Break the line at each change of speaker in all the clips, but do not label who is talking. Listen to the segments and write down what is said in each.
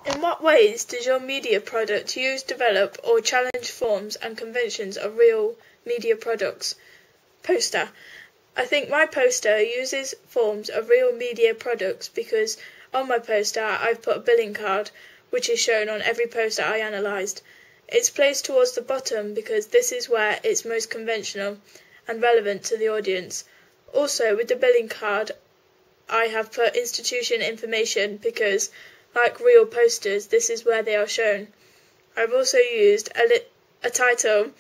In what ways does your media product use, develop, or challenge forms and conventions of real media products? Poster. I think my poster uses forms of real media products because on my poster I've put a billing card, which is shown on every poster I analysed. It's placed towards the bottom because this is where it's most conventional and relevant to the audience. Also, with the billing card, I have put institution information because, like real posters, this is where they are shown. I've also used a title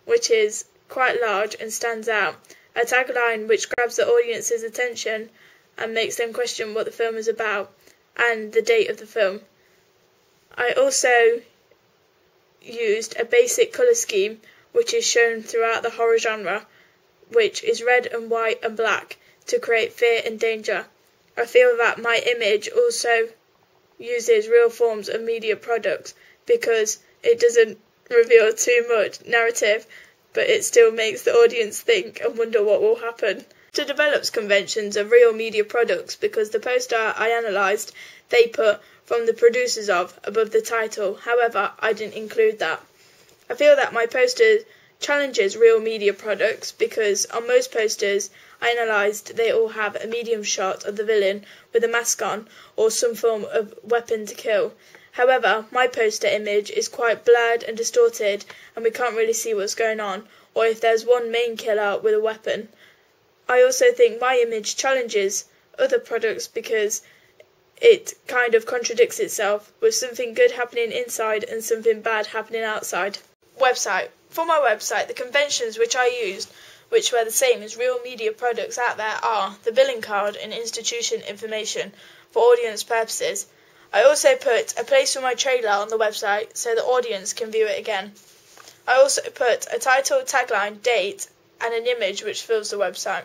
which is quite large and stands out, a tagline which grabs the audience's attention and makes them question what the film is about, and the date of the film. I also used a basic colour scheme which is shown throughout the horror genre, which is red and white and black, to create fear and danger. I feel that my image also uses real forms of media products because it doesn't reveal too much narrative, but it still makes the audience think and wonder what will happen. It develops conventions of real media products because the poster I analysed, they put "from the producers of" above the title. However, I didn't include that. I feel that my poster challenges real media products because on most posters I analysed, they all have a medium shot of the villain with a mask on or some form of weapon to kill. However, my poster image is quite blurred and distorted and we can't really see what's going on, or if there's one main killer with a weapon. I also think my image challenges other products because it kind of contradicts itself, with something good happening inside and something bad happening outside. Website. For my website, the conventions which I used, which were the same as real media products out there, are the billing card and institution information for audience purposes. I also put a place for my trailer on the website so the audience can view it again. I also put a title, tagline, date, and an image which fills the website.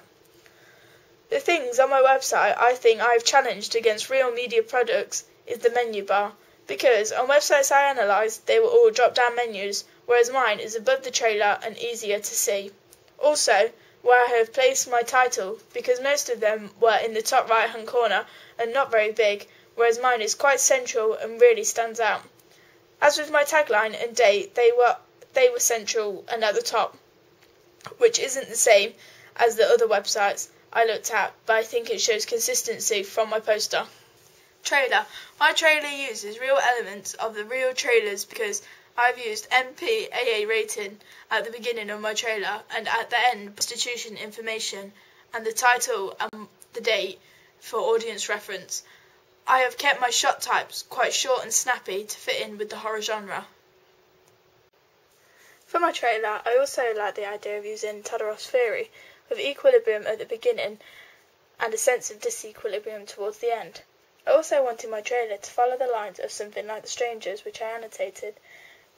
The things on my website I think I've challenged against real media products is the menu bar, because on websites I analysed they were all drop-down menus, whereas mine is above the trailer and easier to see. Also, where I have placed my title, because most of them were in the top right-hand corner and not very big, whereas mine is quite central and really stands out. As with my tagline and date, they were central and at the top, which isn't the same as the other websites I looked at, but I think it shows consistency from my poster. Trailer. My trailer uses real elements of the real trailers because I've used MPAA rating at the beginning of my trailer and at the end institution information and the title and the date for audience reference. I have kept my shot types quite short and snappy to fit in with the horror genre. For my trailer, I also like the idea of using Todorow's theory of equilibrium at the beginning and a sense of disequilibrium towards the end. I also wanted my trailer to follow the lines of something like The Strangers, which I annotated,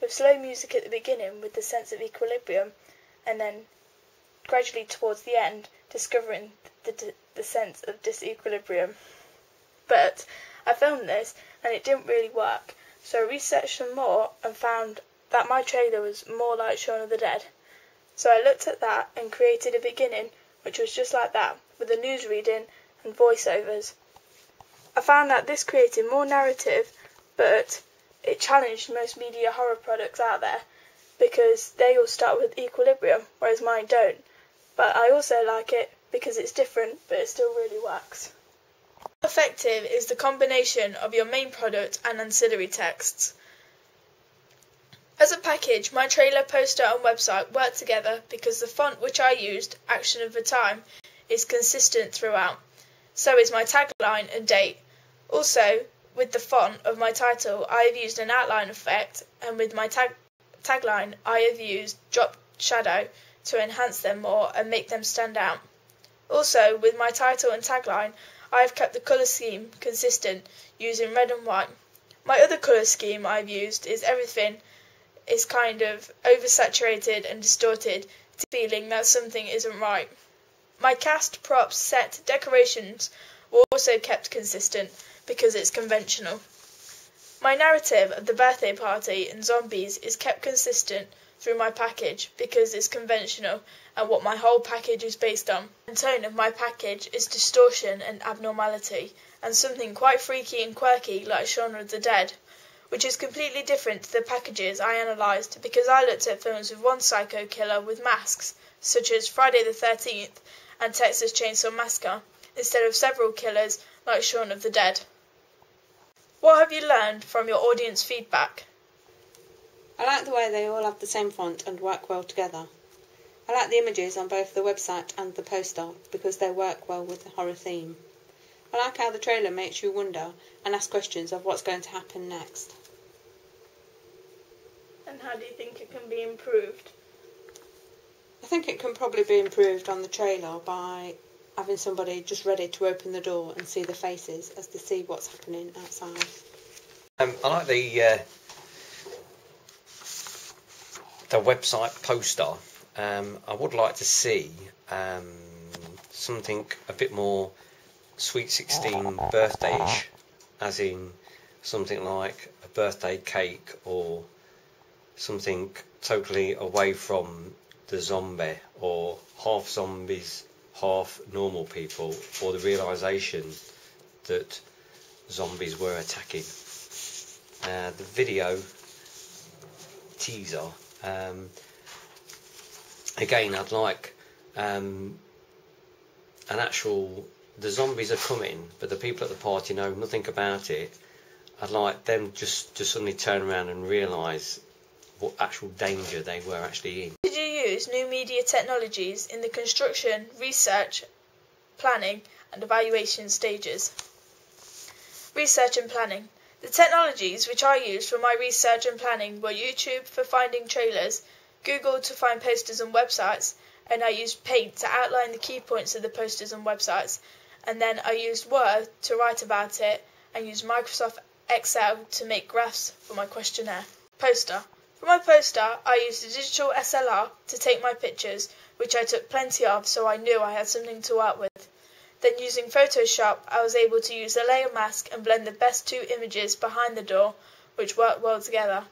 with slow music at the beginning with the sense of equilibrium, and then gradually towards the end discovering the sense of disequilibrium. But I filmed this and it didn't really work, so I researched some more and found that my trailer was more like Shaun of the Dead. So I looked at that and created a beginning which was just like that, with a news reading and voiceovers. I found that this created more narrative, but it challenged most media horror products out there because they all start with equilibrium, whereas mine don't. But I also like it because it's different, but it still really works. How effective is the combination of your main product and ancillary texts? As a package, my trailer, poster and website work together because the font which I used, Action of the Time, is consistent throughout. So is my tagline and date. Also, with the font of my title, I have used an outline effect, and with my tagline, I have used drop shadow to enhance them more and make them stand out. Also, with my title and tagline, I have kept the colour scheme consistent, using red and white. My other colour scheme I've used is everything is kind of oversaturated and distorted, to feeling that something isn't right. My cast, props, set, decorations were also kept consistent because it's conventional. My narrative of the birthday party and zombies is kept consistent through my package because it's conventional and what my whole package is based on. The tone of my package is distortion and abnormality and something quite freaky and quirky like Shaun of the Dead. which is completely different to the packages I analysed because I looked at films with one psycho killer with masks, such as Friday the 13th and Texas Chainsaw Massacre, instead of several killers like Shaun of the Dead. What have you learned from your audience feedback?
I like the way they all have the same font and work well together. I like the images on both the website and the poster because they work well with the horror theme. I like how the trailer makes you wonder and ask questions of what's going to happen next.
And how do you think it can be improved?
I think it can probably be improved on the trailer by having somebody just ready to open the door and see the faces as they see what's happening outside.
I like the website poster. I would like to see something a bit more Sweet 16 birthday-ish, as in something like a birthday cake or something totally away from the zombie, or half zombies, half normal people, or the realisation that zombies were attacking. The video teaser, again, I'd like an actual, the zombies are coming, but the people at the party know nothing about it. I'd like them just to suddenly turn around and realise what actual danger they were actually in.
Did you use new media technologies in the construction, research, planning and evaluation stages? Research and planning. The technologies which I used for my research and planning were YouTube for finding trailers, Google to find posters and websites, and I used Paint to outline the key points of the posters and websites, and then I used Word to write about it and used Microsoft Excel to make graphs for my questionnaire. Poster. For my poster, I used a digital SLR to take my pictures, which I took plenty of so I knew I had something to work with. Then using Photoshop, I was able to use a layer mask and blend the best two images behind the door, which worked well together.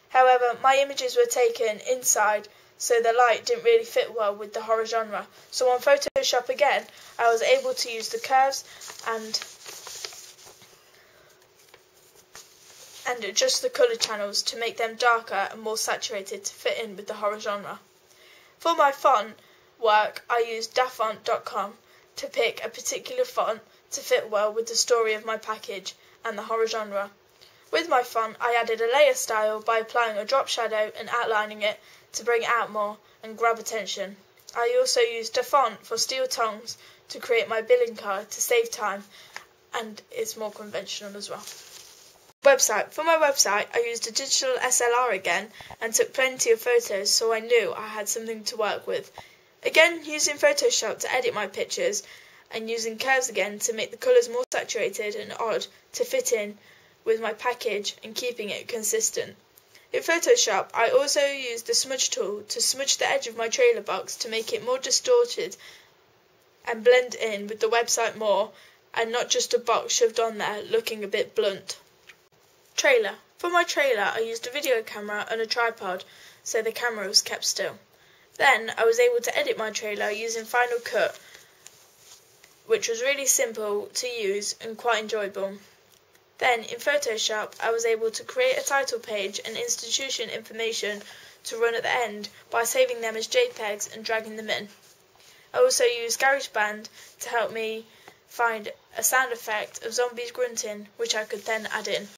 However, my images were taken inside, so the light didn't really fit well with the horror genre. So on Photoshop again, I was able to use the curves and adjust the colour channels to make them darker and more saturated to fit in with the horror genre. For my font work, I used dafont.com to pick a particular font to fit well with the story of my package and the horror genre. With my font, I added a layer style by applying a drop shadow and outlining it to bring it out more and grab attention. I also used Dafont for steel tongues to create my billing card to save time, and it's more conventional as well. Website. For my website, I used a digital SLR again and took plenty of photos so I knew I had something to work with. Again, using Photoshop to edit my pictures and using curves again to make the colours more saturated and odd to fit in with my package and keeping it consistent. In Photoshop, I also used the smudge tool to smudge the edge of my trailer box to make it more distorted and blend in with the website more and not just a box shoved on there looking a bit blunt. Trailer. For my trailer, I used a video camera and a tripod so the camera was kept still. Then I was able to edit my trailer using Final Cut, which was really simple to use and quite enjoyable. Then in Photoshop, I was able to create a title page and institution information to run at the end by saving them as JPEGs and dragging them in. I also used GarageBand to help me find a sound effect of zombies grunting, which I could then add in.